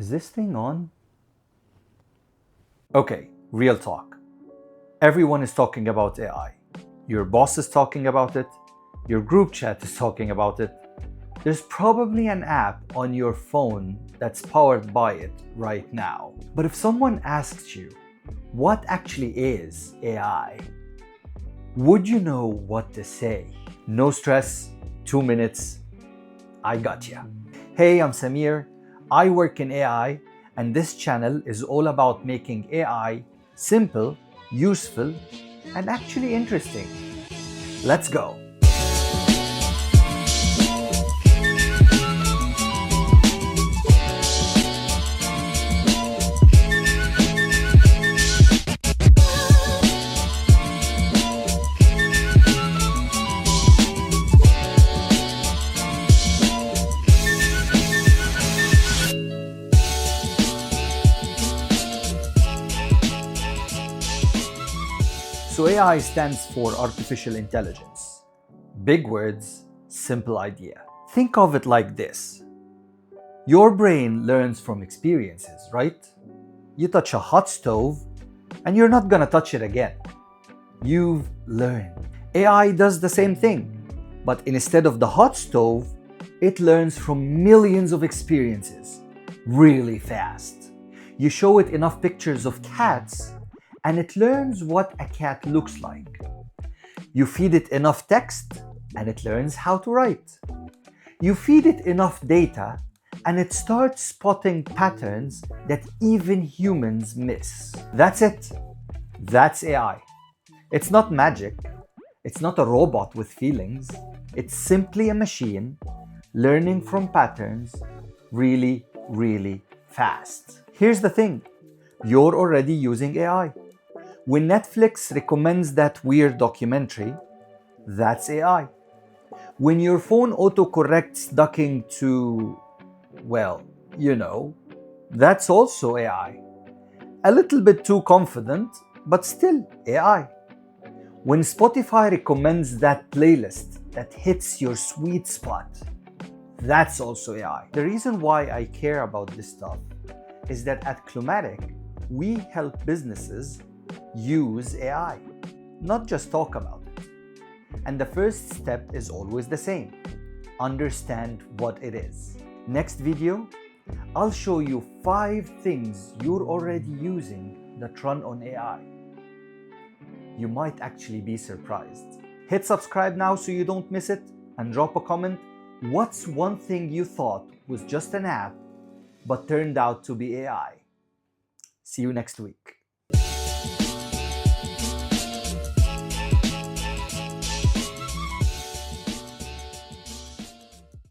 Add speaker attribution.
Speaker 1: Is this thing on? Okay, real talk. Everyone is talking about AI. Your boss is talking about it. Your group chat is talking about it. There's probably an app on your phone that's powered by it right now. But if someone asks you, what actually is AI? Would you know what to say? No stress, 2 minutes, I gotcha. Hey, I'm Samir. I work in AI, and this channel is all about making AI simple, useful, and actually interesting. Let's go. So AI stands for artificial intelligence. Big words, simple idea. Think of it like this. Your brain learns from experiences, right? You touch a hot stove and you're not gonna touch it again. You've learned. AI does the same thing, but instead of the hot stove, it learns from millions of experiences really fast. You show it enough pictures of cats and it learns what a cat looks like. You feed it enough text and it learns how to write. You feed it enough data and it starts spotting patterns that even humans miss. That's it. That's AI. It's not magic. It's not a robot with feelings. It's simply a machine learning from patterns really, really fast. Here's the thing. You're already using AI. When Netflix recommends that weird documentary, that's AI. When your phone autocorrects ducking to, well, that's also AI. A little bit too confident, but still AI. When Spotify recommends that playlist that hits your sweet spot, that's also AI. The reason why I care about this stuff is that at Cluematic, we help businesses use AI, not just talk about it. And the first step is always the same. Understand what it is. Next video, I'll show you 5 things you're already using that run on AI. You might actually be surprised. Hit subscribe now so you don't miss it, and drop a comment. What's one thing you thought was just an app but turned out to be AI? See you next week.